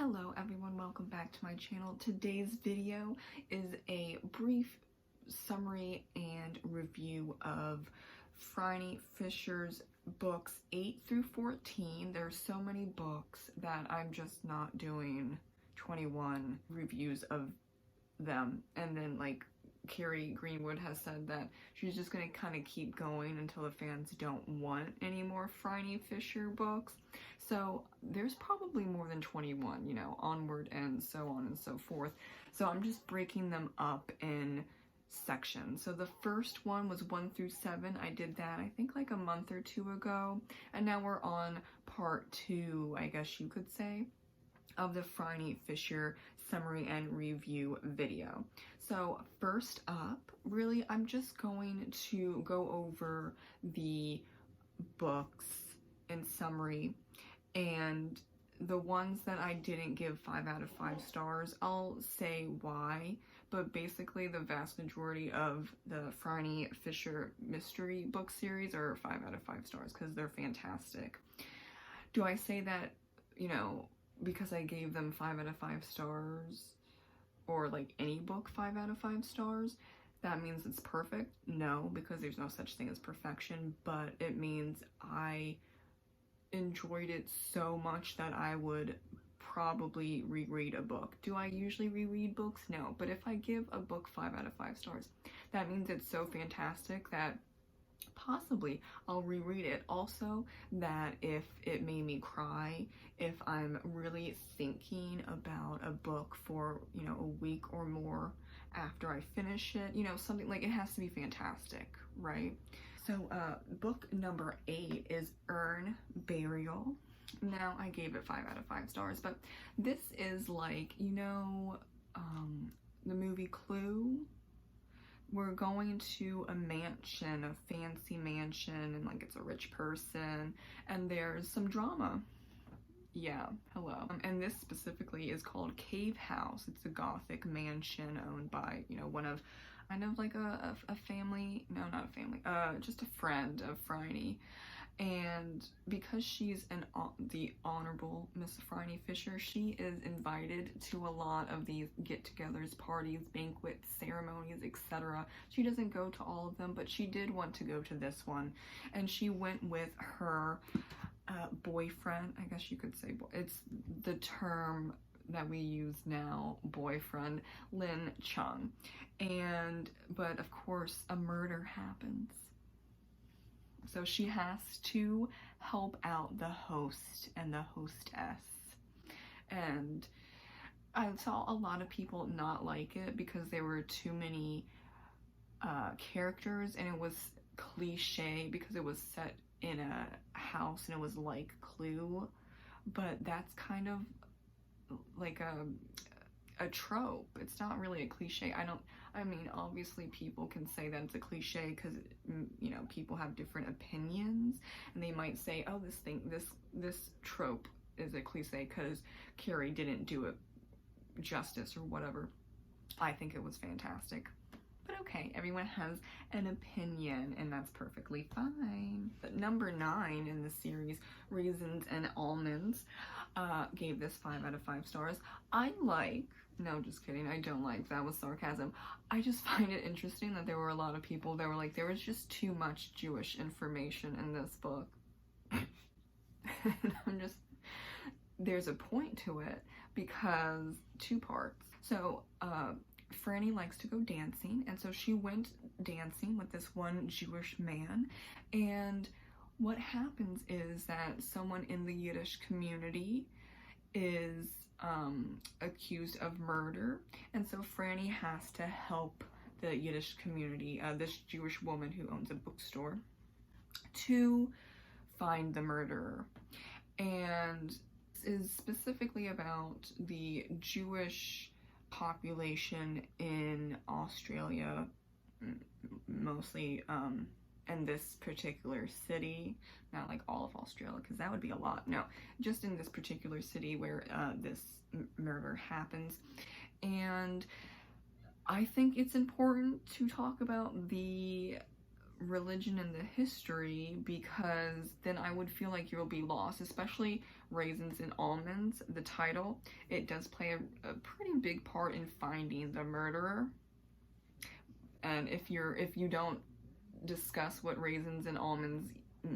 Hello everyone, welcome back to my channel. Today's video is a brief summary and review of Phryne Fisher's books 8 through 14. There's so many books that I'm just not doing 21 reviews of them. And then Kerry Greenwood has said that she's just going to kind of keep going until the fans don't want any more Phryne Fisher books. So there's probably more than 21, you know, onward and so on and so forth. So I'm just breaking them up in sections. So the first one was 1 through 7. I did that I think like a month or two ago. And now we're on part 2, I guess you could say, of the Phryne Fisher summary and review video. So first up, really, I'm just going to go over the books in summary, and the ones that I didn't give 5 out of 5 stars, I'll say why, but basically the vast majority of the Phryne Fisher Mystery book series are 5 out of 5 stars because they're fantastic. Do I say that, you know, because I gave them 5 out of 5 stars, or like any book 5 out of 5 stars, that means it's perfect? No, because there's no such thing as perfection, but it means I enjoyed it so much that I would probably reread a book. Do I usually reread books? No, but if I give a book 5 out of 5 stars, that means it's so fantastic that possibly I'll reread it. Also, that if it made me cry, if I'm really thinking about a book for, you know, a week or more after I finish it, you know, something like, it has to be fantastic, right? So book number 8 is Urn Burial. Now, I gave it 5 out of 5 stars, but this is like, you know, the movie Clue. We're going to a mansion, a fancy mansion, and like it's a rich person, and there's some drama. Yeah, hello. And this specifically is called Cave House. It's a gothic mansion owned by, you know, one of, I know, like a family, no, not a family, just a friend of Phryne. And because she's the Honorable Miss Phryne Fisher, she is invited to a lot of these get-togethers, parties, banquets, ceremonies, etc. She doesn't go to all of them, but she did want to go to this one. And she went with her boyfriend, I guess you could say. It's the term that we use now, boyfriend, Lin Chung. But of course, a murder happens. So she has to help out the host and the hostess. And I saw a lot of people not like it because there were too many characters, and it was cliche because it was set in a house and it was like Clue. But that's kind of like a trope. It's not really a cliche. I mean, obviously people can say that it's a cliche because, you know, people have different opinions, and they might say, oh, this trope is a cliche because Kerry didn't do it justice or whatever. I think it was fantastic. But okay, everyone has an opinion, and that's perfectly fine. But number 9 in the series, Raisins and Almonds, gave this 5 out of 5 stars. No, just kidding, I don't like, that was sarcasm. I just find it interesting that there were a lot of people that were like, there was just too much Jewish information in this book. And there's a point to it, because 2 parts. So, Phryne likes to go dancing, and so she went dancing with this one Jewish man, and what happens is that someone in the Yiddish community is accused of murder, and so Phryne has to help the Yiddish community, this Jewish woman who owns a bookstore, to find the murderer. And this is specifically about the Jewish population in Australia, mostly in this particular city, not like all of Australia, because that would be a lot. No, just in this particular city where this murder happens. And I think it's important to talk about the religion and the history, because then I would feel like you'll be lost, especially Raisins and Almonds, the title. It does play a pretty big part in finding the murderer. And if you don't discuss what raisins and almonds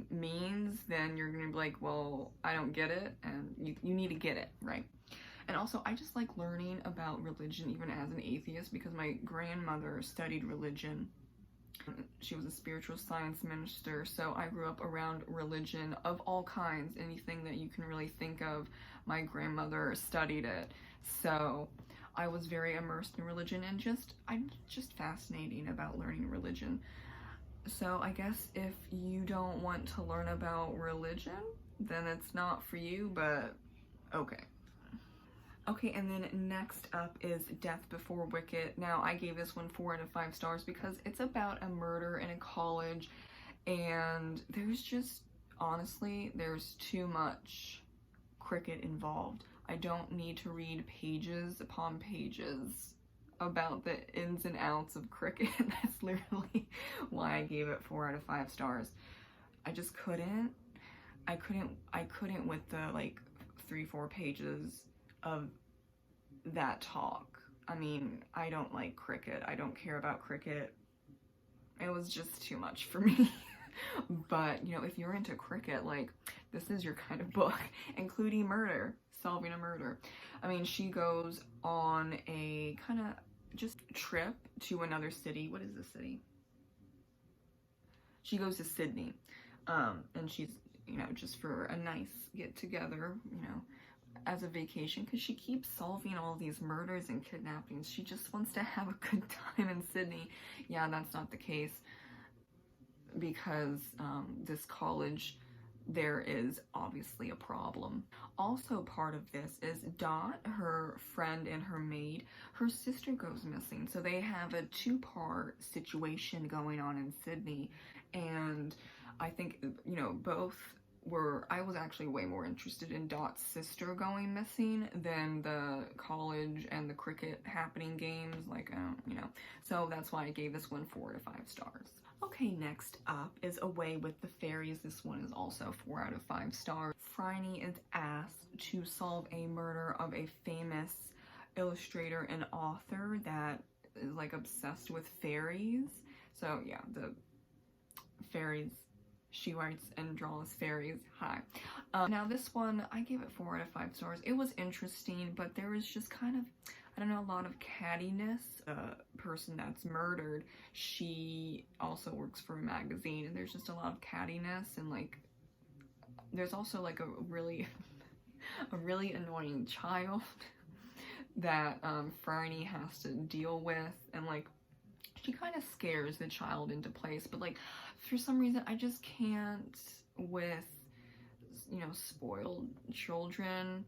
means, then you're gonna be like, well, I don't get it, and you need to get it, right? And also, I just like learning about religion even as an atheist, because my grandmother studied religion. She was a spiritual science minister, so I grew up around religion of all kinds. Anything that you can really think of, my grandmother studied it. So I was very immersed in religion, and I'm just fascinating about learning religion. So I guess if you don't want to learn about religion, then it's not for you, but okay. Okay, and then next up is Death Before Wicket. Now, I gave this one 4 out of 5 stars because it's about a murder in a college, and there's just, honestly, there's too much cricket involved. I don't need to read pages upon pages about the ins and outs of cricket. That's literally why I gave it 4 out of 5 stars. I just couldn't. I couldn't with the like 3-4 pages of that talk. I mean, I don't like cricket. I don't care about cricket. It was just too much for me. But, you know, if you're into cricket, like, this is your kind of book, including murder, solving a murder. I mean, she goes on a kind of just trip to another city. What is the city? She goes to Sydney. And she's, you know, just for a nice get together, you know, as a vacation, because she keeps solving all these murders and kidnappings. She just wants to have a good time in Sydney. Yeah, that's not the case, because this college, there is obviously a problem. Also part of this is Dot, her friend and her maid, her sister goes missing. So they have a 2-part situation going on in Sydney. And I think, you know, I was actually way more interested in Dot's sister going missing than the college and the cricket happening games, like, you know. So that's why I gave this one 4 out of 5 stars. Okay, next up is Away with the Fairies. This one is also 4 out of 5 stars. Phryne is asked to solve a murder of a famous illustrator and author that is like obsessed with fairies. So yeah, the fairies. She writes and draws fairies. Hi. Now this one, I gave it 4 out of 5 stars. It was interesting, but there was just kind of, I don't know, a lot of cattiness. The person that's murdered, she also works for a magazine, and there's just a lot of cattiness, and like, there's also like a really annoying child that Phryne has to deal with, and like, she kind of scares the child into place, but like, for some reason, I just can't with, you know, spoiled children.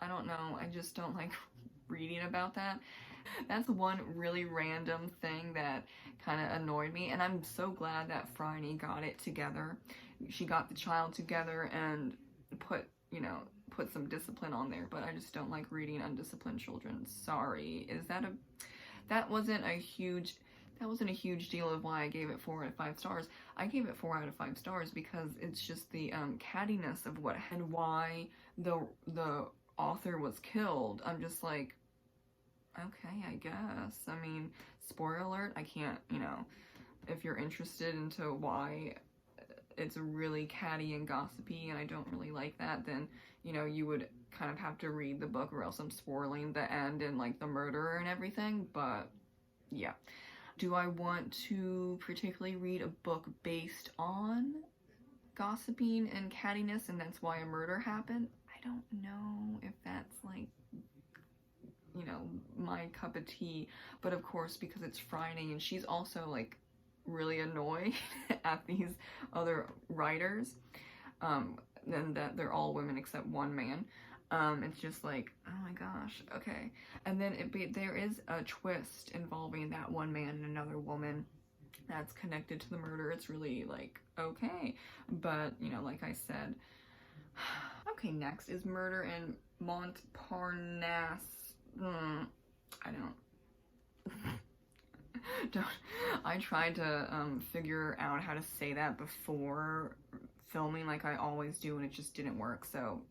I don't know, I just don't like reading about that. That's one really random thing that kind of annoyed me, and I'm so glad that Phryne got it together. She got the child together and put some discipline on there, but I just don't like reading undisciplined children. Sorry. That wasn't a huge deal of why I gave it 4 out of 5 stars. I gave it 4 out of 5 stars because it's just the cattiness of what and why the author was killed. I'm just like, okay, I guess. I mean, spoiler alert, I can't, you know, if you're interested into why it's really catty and gossipy and I don't really like that, then, you know, you would kind of have to read the book, or else I'm spoiling the end and like the murderer and everything. But yeah. Do I want to particularly read a book based on gossiping and cattiness and that's why a murder happened? I don't know if that's like, you know, my cup of tea. But of course, because it's Phryne and she's also like really annoyed at these other writers, and that they're all women except one man. It's just like, oh my gosh, okay. And then there is a twist involving that one man and another woman that's connected to the murder. It's really like, okay. But, you know, like I said. Okay, next is Murder in Montparnasse. I tried to figure out how to say that before filming like I always do, and it just didn't work. So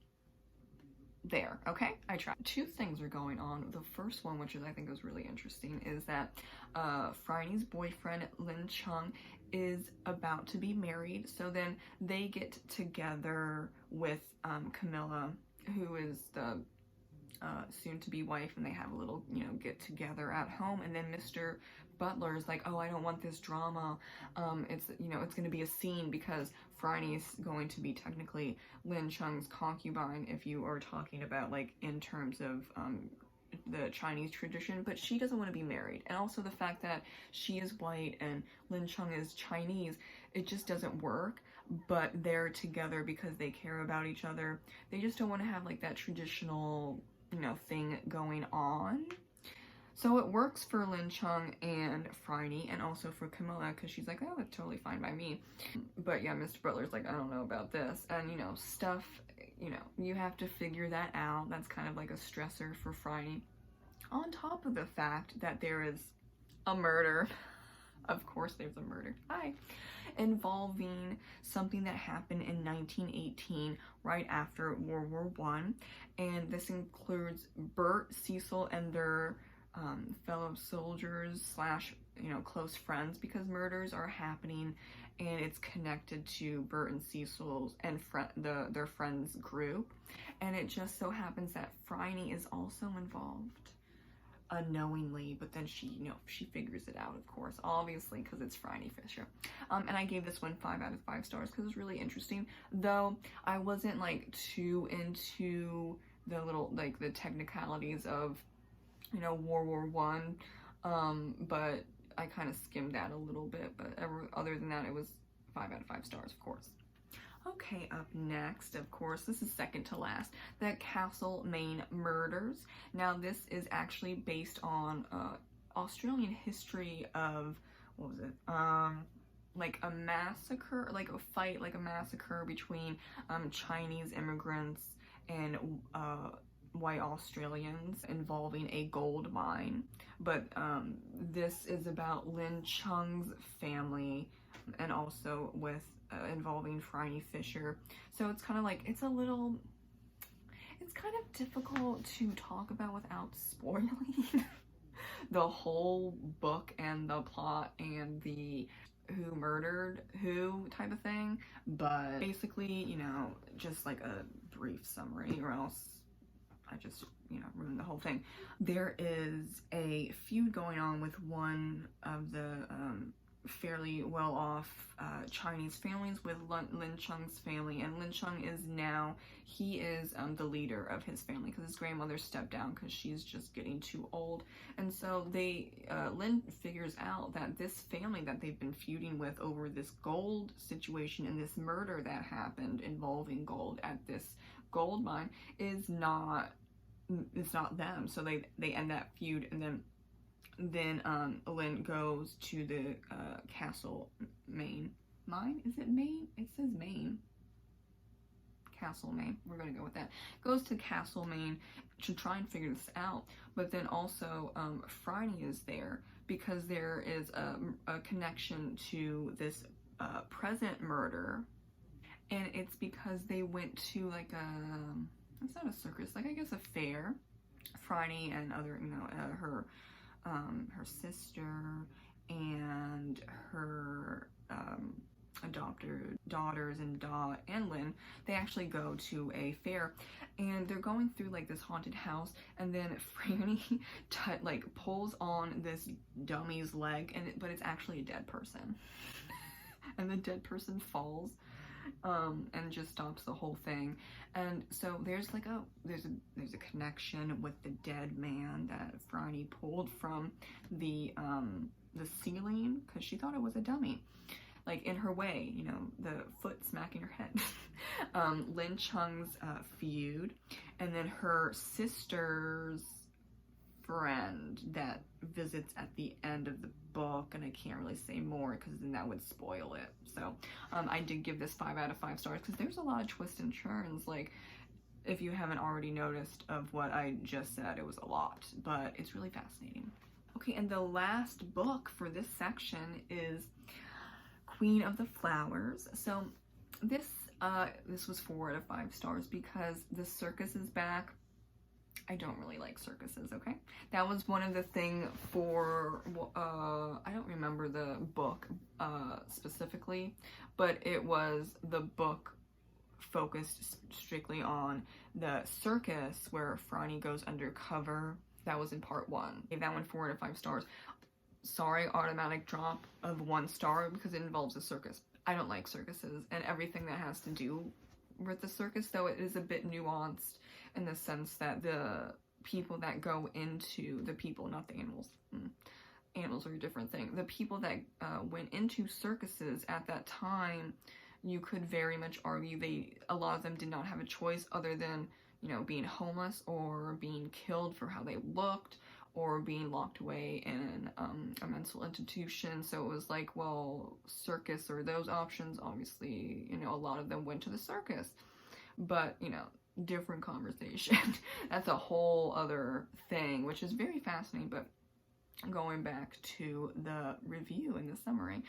there, okay, I tried. Two things are going on. The first one, which is I think is really interesting, is that Phryne's boyfriend Lin Chung is about to be married. So then they get together with Camilla, who is the soon-to-be wife, and they have a little, you know, get together at home. And then Mr. Butler is like, oh, I don't want this drama. It's, you know, it's going to be a scene because Phryne is going to be technically Lin Chung's concubine, if you are talking about like in terms of the Chinese tradition, but she doesn't want to be married. And also the fact that she is white and Lin Chung is Chinese, it just doesn't work. But they're together because they care about each other. They just don't want to have like that traditional, you know, thing going on. So it works for Lin Chung and Phryne, and also for Camilla, because she's like, oh, that's totally fine by me. But yeah, Mr. Butler's like, I don't know about this. And, you know, stuff, you know, you have to figure that out. That's kind of like a stressor for Phryne. On top of the fact that there is a murder. Of course there's a murder. Hi. Involving something that happened in 1918, right after World War I. And this includes Bert, Cecil, and their fellow soldiers / you know, close friends, because murders are happening and it's connected to Bert and Cecil's and their friends group. And it just so happens that Phryne is also involved unknowingly, but then she, you know, she figures it out, of course, obviously, because it's Phryne Fisher. And I gave this one 5 out of 5 stars because it's really interesting, though I wasn't like too into the little, like, the technicalities of, you know, World War I, but I kind of skimmed that a little bit. But other than that, it was 5 out of 5 stars, of course. Okay, up next, of course, this is second to last, the Castlemaine Murders. Now, this is actually based on Australian history of, what was it, like a massacre, like a fight, like a massacre between Chinese immigrants and white Australians involving a gold mine. But this is about Lin Chung's family, and also with involving Phryne Fisher. So it's kind of like, it's kind of difficult to talk about without spoiling the whole book and the plot and the who murdered who type of thing. But basically, you know, just like a brief summary, or else I just, you know, ruined the whole thing. There is a feud going on with one of the fairly well-off Chinese families with Lin Chung's family, and Lin Chung is now, he is the leader of his family because his grandmother stepped down because she's just getting too old. And so they, Lin figures out that this family that they've been feuding with over this gold situation and this murder that happened involving gold at this gold mine is not, it's not them. So they end that feud, and then Lin goes to the Castlemaine mine. Is it Maine? It says Maine. Castlemaine. We're gonna go with that. Goes to Castlemaine to try and figure this out. But then also Phryne is there because there is a connection to this present murder, and it's because they went to like a, it's not a circus, like I guess a fair. Phryne and other, you know, her sister and her adopted daughters and Lin, they actually go to a fair, and they're going through like this haunted house, and then Phryne like pulls on this dummy's leg, but it's actually a dead person, and the dead person falls and just stops the whole thing. And so there's like there's a connection with the dead man that Phryne pulled from the ceiling because she thought it was a dummy, like in her way, you know, the foot smacking her head. Lin Chung's feud, and then her sister's friend that visits at the end of the book, and I can't really say more because then that would spoil it. So I did give this 5 out of 5 stars because there's a lot of twists and turns, like if you haven't already noticed of what I just said, it was a lot, but it's really fascinating. Okay, and the last book for this section is Queen of the Flowers. So this This was 4 out of 5 stars because the circus is back. I don't really like circuses, okay? That was one of the thing for, I don't remember the book specifically, but it was the book focused strictly on the circus where Phryne goes undercover. That was in part 1. Gave that one 4 out of 5 stars. Sorry, automatic drop of 1 star because it involves a circus. I don't like circuses and everything that has to do with the circus, though it is a bit nuanced in the sense that the people that go into, the people, not the animals. Animals are a different thing. The people that went into circuses at that time, you could very much argue a lot of them did not have a choice other than, you know, being homeless or being killed for how they looked or being locked away in a mental institution. So it was like, well, circus or those options, obviously, you know, a lot of them went to the circus. But, you know, different conversation. That's a whole other thing, which is very fascinating. But going back to the review and the summary,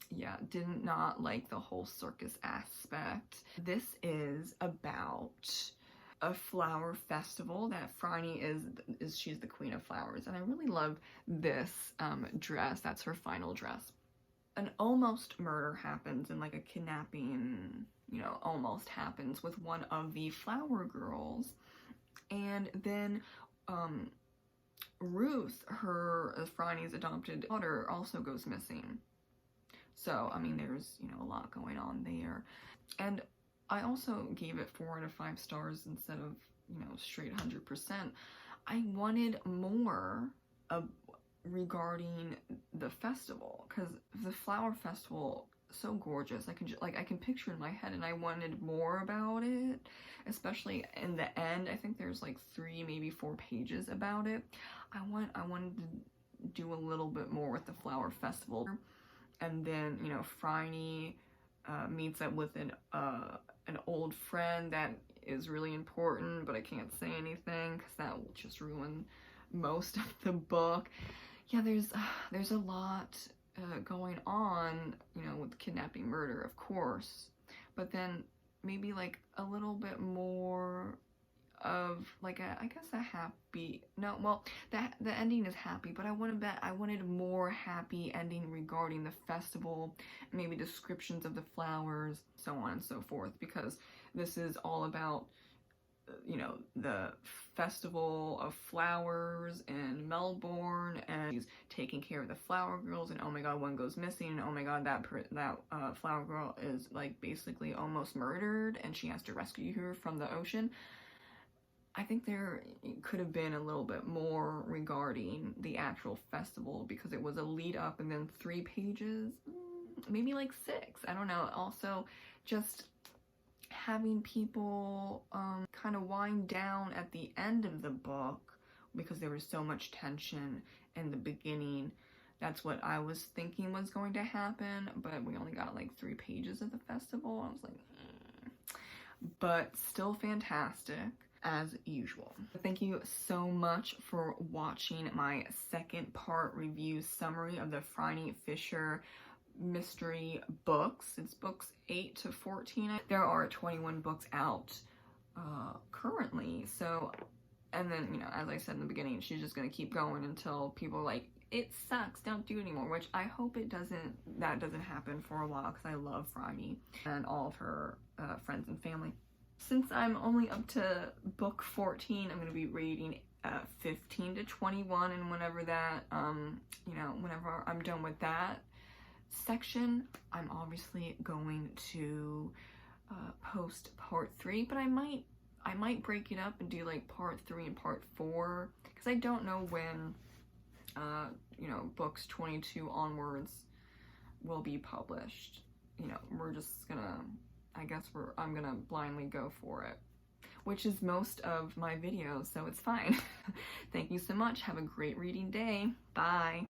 yeah, did not like the whole circus aspect. This is about a flower festival that Phryne is she's the queen of flowers, and I really love this dress. That's her final dress. An almost murder happens, and like a kidnapping, you know, almost happens with one of the flower girls, and then Ruth, Phryne's adopted daughter, also goes missing. So I mean, there's, you know, a lot going on there. And I also gave it 4 out of 5 stars instead of, you know, straight 100%. I wanted more regarding the festival, because the flower festival, so gorgeous. I can picture it in my head, and I wanted more about it, especially in the end. I think there's like 3, maybe 4 pages about it. I wanted to do a little bit more with the flower festival. And then, you know, Phryne meets up with an old friend that is really important, but I can't say anything because that will just ruin most of the book. Yeah, there's a lot going on, you know, with kidnapping, murder, of course, but then maybe like a little bit more of like I guess a happy, no, well, the ending is happy, but I wanted more happy ending regarding the festival, maybe descriptions of the flowers, so on and so forth, because this is all about, you know, the festival of flowers in Melbourne, and he's taking care of the flower girls, and oh my god, one goes missing, and oh my god, that flower girl is like basically almost murdered, and she has to rescue her from the ocean. I think there could have been a little bit more regarding the actual festival, because it was a lead up and then 3 pages, maybe like 6, I don't know. Also, just having people kind of wind down at the end of the book, because there was so much tension in the beginning. That's what I was thinking was going to happen, but we only got like 3 pages of the festival. I was like, But still fantastic as usual. Thank you so much for watching my 2nd part review summary of the Phryne Fisher Mystery books. It's books 8 to 14. There are 21 books out currently, so, and then, you know, as I said in the beginning, she's just gonna keep going until people are like, it sucks, don't do it anymore, which I hope that doesn't happen for a while, because I love Phryne and all of her friends and family. Since I'm only up to book 14, I'm going to be reading 15 to 21, and whenever that, you know, whenever I'm done with that section, I'm obviously going to post part 3, but I might break it up and do like part 3 and part 4, because I don't know when, you know, books 22 onwards will be published. You know, we're just gonna, I guess I'm gonna blindly go for it, which is most of my videos, so it's fine. Thank you so much. Have a great reading day. Bye.